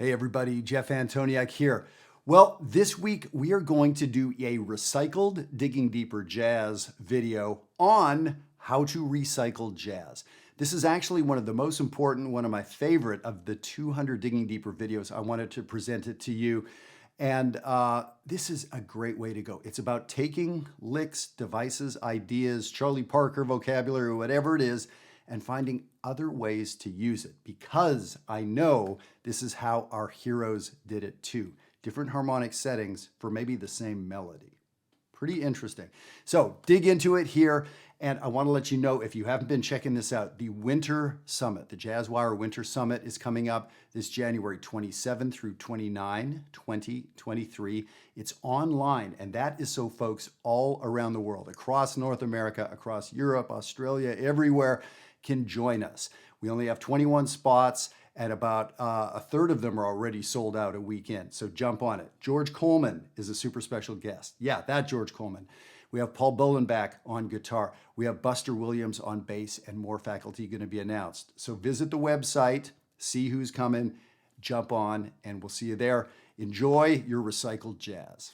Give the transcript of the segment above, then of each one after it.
Hey everybody, Jeff Antoniuk here. Well, this week we are going to do a recycled Digging Deeper Jazz video on how to recycle jazz. This is actually one of the most important, one of my favorite of the 200 Digging Deeper videos. I wanted to present it to you. And this is a great way to go. It's about taking licks, devices, ideas, Charlie Parker vocabulary, whatever it is, and finding other ways to use it, because I know this is how our heroes did it too. Different harmonic settings for maybe the same melody. Pretty interesting. So dig into it here. And I want to let you know, if you haven't been checking this out, the Winter Summit, the Jazzwire Winter Summit is coming up this January 27 through 29, 2023. It's online, and that is so folks all around the world, across North America, across Europe, Australia, everywhere, can join us. We only have 21 spots, and about a third of them are already sold out a week in, so jump on it. George Coleman is a super special guest. Yeah, that George Coleman. We have Paul Bolenbach on guitar. We have Buster Williams on bass, and more faculty going to be announced. So visit the website, see who's coming, jump on, and we'll see you there. Enjoy your recycled jazz.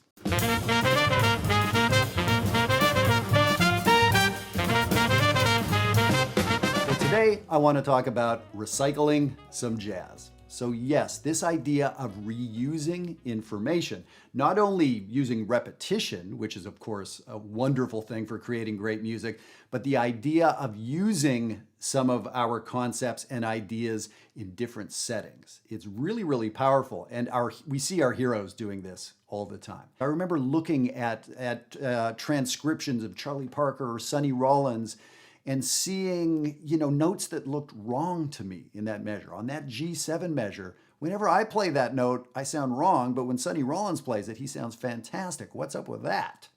So today, I want to talk about recycling some jazz. So yes, this idea of reusing information, not only using repetition, which is of course a wonderful thing for creating great music, but the idea of using some of our concepts and ideas in different settings. It's really, really powerful. And we see our heroes doing this all the time. I remember looking at transcriptions of Charlie Parker or Sonny Rollins and seeing, notes that looked wrong to me in that measure. On that G7 measure, whenever I play that note, I sound wrong, but when Sonny Rollins plays it, he sounds fantastic. What's up with that?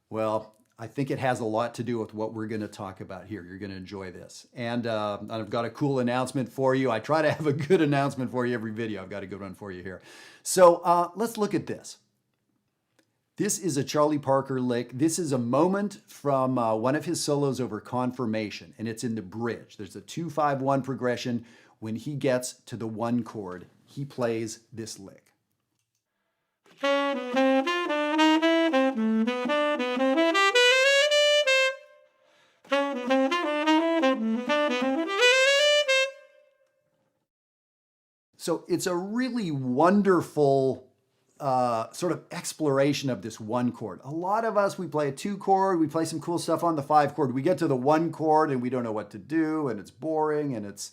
Well, I think it has a lot to do with what we're gonna talk about here. You're gonna enjoy this. And I've got a cool announcement for you. I try to have a good announcement for you every video. I've got a good one for you here. So let's look at this. This is a Charlie Parker lick. This is a moment from one of his solos over Confirmation, and it's in the bridge. There's a 2-5-1 progression. When he gets to the 1 chord, he plays this lick. So it's a really wonderful sort of exploration of this 1 chord. A lot of us, we play a 2 chord, we play some cool stuff on the 5 chord. We get to the 1 chord and we don't know what to do, and it's boring, and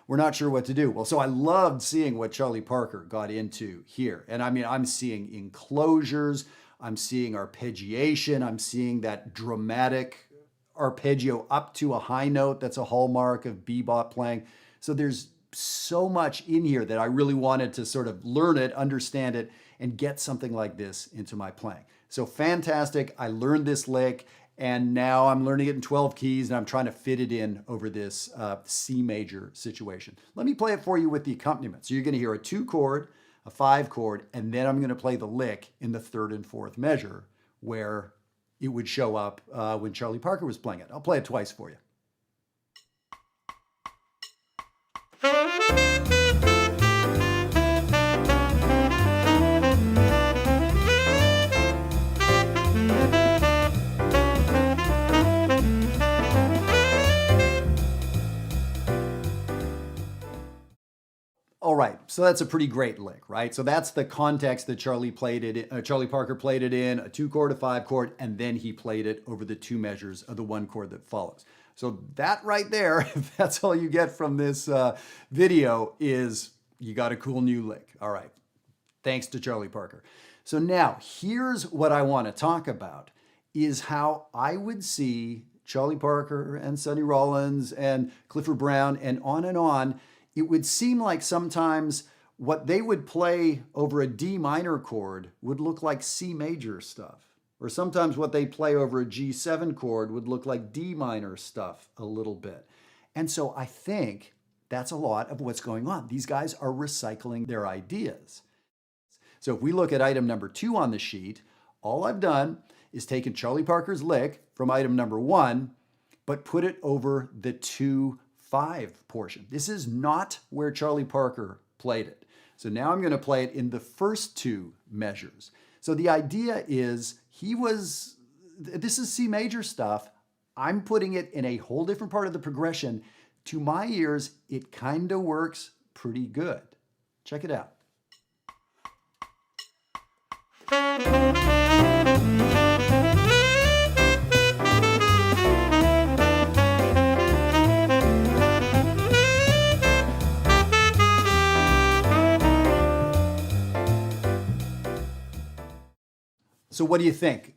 we're not sure what to do. Well, so I loved seeing what Charlie Parker got into here. And I mean, I'm seeing enclosures, I'm seeing arpeggiation, I'm seeing that dramatic arpeggio up to a high note. That's a hallmark of bebop playing. So there's so much in here that I really wanted to sort of learn it, understand it, and get something like this into my playing. So fantastic. I learned this lick, and now I'm learning it in 12 keys, and I'm trying to fit it in over this C major situation. Let me play it for you with the accompaniment. So you're gonna hear a 2 chord, a 5 chord, and then I'm gonna play the lick in the 3rd and 4th measure where it would show up when Charlie Parker was playing it. I'll play it twice for you. All right, so that's a pretty great lick, right? So that's the context that Charlie Parker played it in, a 2 chord, a 5 chord, and then he played it over the 2 measures of the 1 chord that follows. So that right there, if that's all you get from this video, is you got a cool new lick. All right, thanks to Charlie Parker. So now here's what I want to talk about, is how I would see Charlie Parker and Sonny Rollins and Clifford Brown and on, it would seem like sometimes what they would play over a D minor chord would look like C major stuff. Or sometimes what they play over a G7 chord would look like D minor stuff a little bit. And so I think that's a lot of what's going on. These guys are recycling their ideas. So if we look at item number 2 on the sheet, all I've done is taken Charlie Parker's lick from item number 1, but put it over the 2-5 portion. This is not where Charlie Parker played it. So now I'm going to play it in the first two measures. So the idea is this is C major stuff. I'm putting it in a whole different part of the progression. To my ears, it kind of works pretty good. Check it out. So what do you think?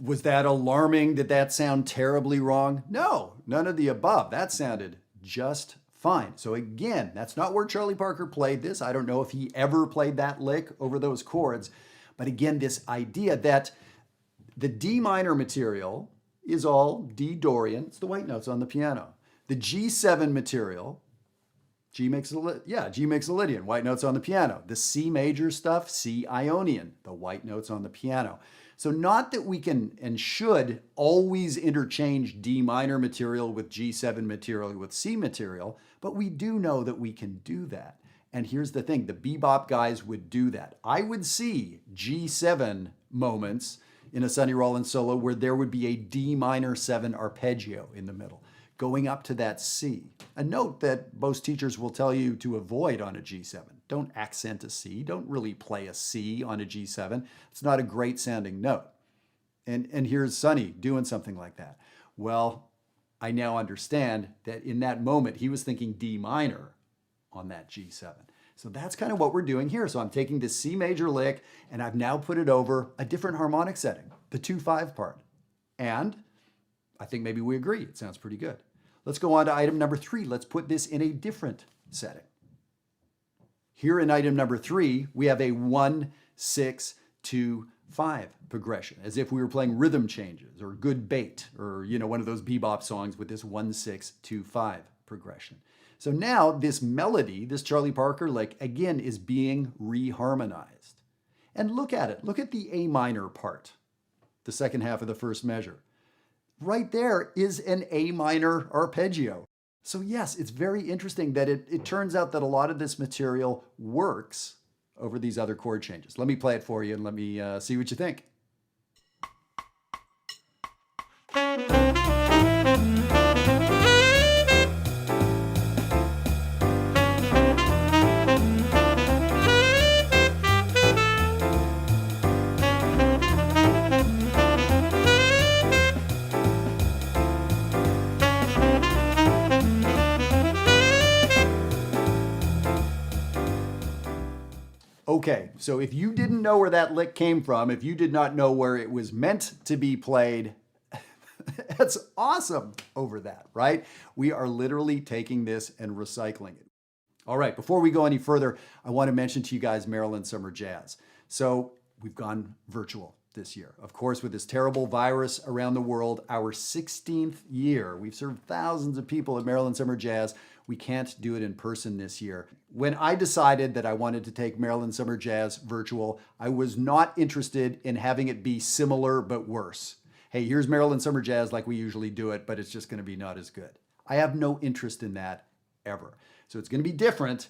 Was that alarming? Did that sound terribly wrong? No, none of the above. That sounded just fine. So again, that's not where Charlie Parker played this. I don't know if he ever played that lick over those chords. But again, this idea that the D minor material is all D Dorian. It's the white notes on the piano. The G7 material, G Mixolydian, white notes on the piano. The C major stuff, C Ionian, the white notes on the piano. So not that we can and should always interchange D minor material with G7 material with C material, but we do know that we can do that. And here's the thing, the bebop guys would do that. I would see G7 moments in a Sonny Rollins solo where there would be a D minor 7 arpeggio in the middle, going up to that C. A note that most teachers will tell you to avoid on a G7. Don't accent a C. Don't really play a C on a G7. It's not a great sounding note. And here's Sonny doing something like that. Well, I now understand that in that moment, he was thinking D minor on that G7. So that's kind of what we're doing here. So I'm taking this C major lick and I've now put it over a different harmonic setting, the 2/5 part. And I think maybe we agree. It sounds pretty good. Let's go on to item number 3. Let's put this in a different setting. Here in item number 3, we have a 1-6-2-5 progression, as if we were playing rhythm changes or Good Bait or, one of those bebop songs with this 1-6-2-5 progression. So now this melody, this Charlie Parker lick, again, is being reharmonized. And look at it. Look at the A minor part, the second half of the first measure. Right there is an A minor arpeggio. So yes, it's very interesting that it turns out that a lot of this material works over these other chord changes. Let me play it for you and let me see what you think. Okay, so if you didn't know where that lick came from, if you did not know where it was meant to be played, that's awesome over that, right? We are literally taking this and recycling it. All right, before we go any further, I want to mention to you guys Maryland Summer Jazz. So we've gone virtual this year. Of course, with this terrible virus around the world, our 16th year, we've served thousands of people at Maryland Summer Jazz. We can't do it in person this year. When I decided that I wanted to take Maryland Summer Jazz virtual, I was not interested in having it be similar but worse. Hey, here's Maryland Summer Jazz like we usually do it, but it's just going to be not as good. I have no interest in that ever. So it's going to be different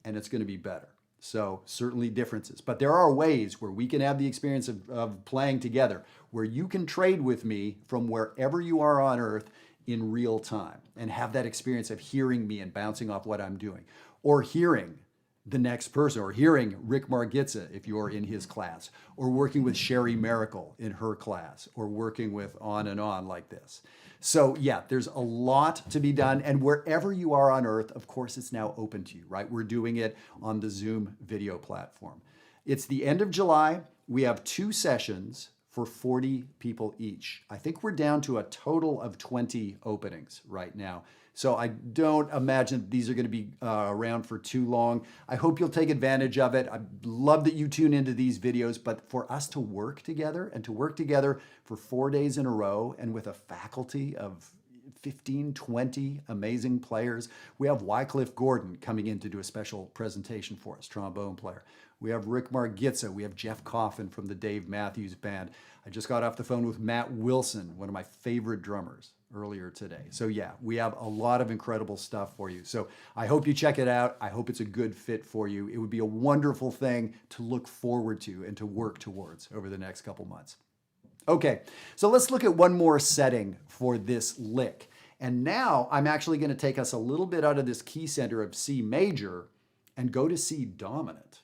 and it's going to be better. So certainly differences. But there are ways where we can have the experience of playing together, where you can trade with me from wherever you are on earth in real time and have that experience of hearing me and bouncing off what I'm doing, or hearing the next person, or hearing Rick Margitza if you're in his class, or working with Sherry Miracle in her class, or working with on and on like this. So yeah, there's a lot to be done, and wherever you are on earth, of course, it's now open to you, right? We're doing it on the Zoom video platform. It's the end of July. We have 2 sessions for 40 people each. I think we're down to a total of 20 openings right now. So I don't imagine these are going to be around for too long. I hope you'll take advantage of it. I love that you tune into these videos, but for us to work together and to work together for 4 days in a row and with a faculty of 15, 20 amazing players. We have Wycliffe Gordon coming in to do a special presentation for us, trombone player. We have Rick Margitza. We have Jeff Coffin from the Dave Matthews Band. I just got off the phone with Matt Wilson, one of my favorite drummers. earlier today. So yeah, we have a lot of incredible stuff for you. So I hope you check it out. I hope it's a good fit for you. It would be a wonderful thing to look forward to and to work towards over the next couple months. Okay, so let's look at one more setting for this lick. And now I'm actually going to take us a little bit out of this key center of C major and go to C dominant.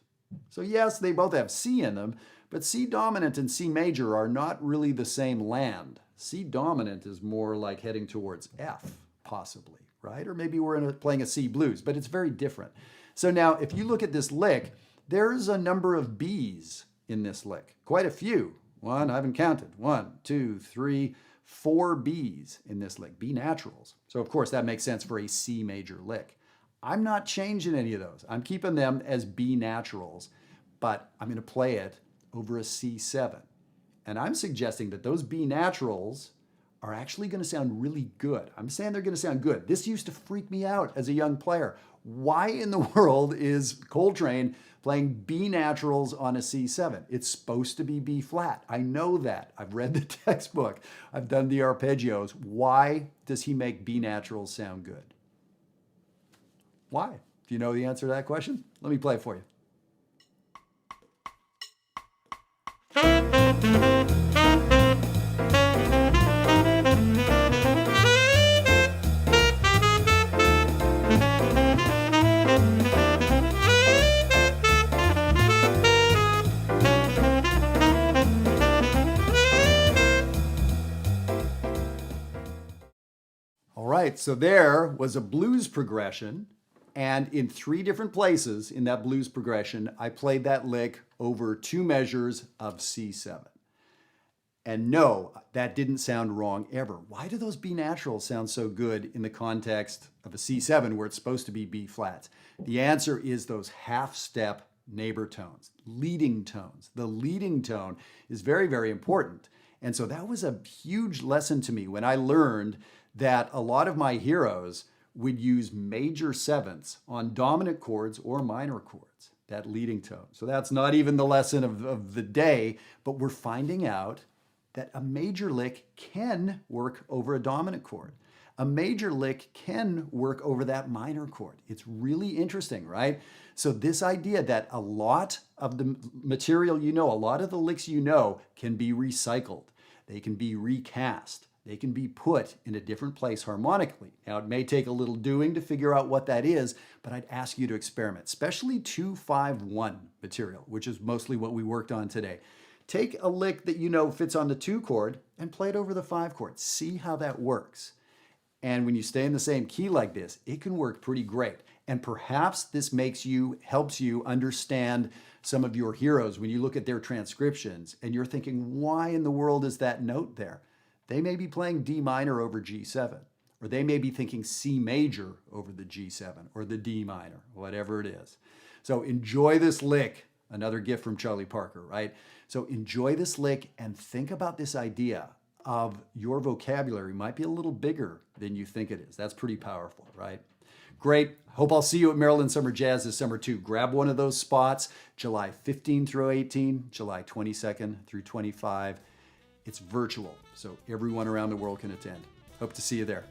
So yes, they both have C in them, but C dominant and C major are not really the same land. C dominant is more like heading towards F, possibly, right? Or maybe we're playing a C blues, but it's very different. So now if you look at this lick, there's a number of Bs in this lick, quite a few. I haven't counted. 1, 2, 3, 4 Bs in this lick, B naturals. So of course that makes sense for a C major lick. I'm not changing any of those. I'm keeping them as B naturals, but I'm going to play it over a C7. And I'm suggesting that those B naturals are actually going to sound really good. I'm saying they're going to sound good. This used to freak me out as a young player. Why in the world is Coltrane playing B naturals on a C7? It's supposed to be B flat. I know that. I've read the textbook. I've done the arpeggios. Why does he make B naturals sound good? Why? Do you know the answer to that question? Let me play it for you. All right, so there was a blues progression, and in 3 different places in that blues progression, I played that lick over 2 measures of C7. And no, that didn't sound wrong ever. Why do those B naturals sound so good in the context of a C7 where it's supposed to be B flats? The answer is those half-step neighbor tones, leading tones. The leading tone is very, very important. And so that was a huge lesson to me when I learned that a lot of my heroes would use major sevenths on dominant chords or minor chords, that leading tone. So that's not even the lesson of the day, but we're finding out that a major lick can work over a dominant chord. A major lick can work over that minor chord. It's really interesting, right? So this idea that a lot of the material you know, a lot of the licks you know can be recycled. They can be recast. They can be put in a different place harmonically. Now, it may take a little doing to figure out what that is, but I'd ask you to experiment, especially 2-5-1 material, which is mostly what we worked on today. Take a lick that you know fits on the 2 chord and play it over the 5 chord. See how that works. And when you stay in the same key like this, it can work pretty great. And perhaps this helps you understand some of your heroes when you look at their transcriptions and you're thinking, why in the world is that note there? They may be playing D minor over G7, or they may be thinking C major over the G7 or the D minor, whatever it is. So enjoy this lick. Another gift from Charlie Parker, right? So enjoy this lick and think about this idea of your vocabulary might be a little bigger than you think it is. That's pretty powerful, right? Great. Hope I'll see you at Maryland Summer Jazz this summer too. Grab one of those spots, July 15 through 18, July 22nd through 25. It's virtual, so everyone around the world can attend. Hope to see you there.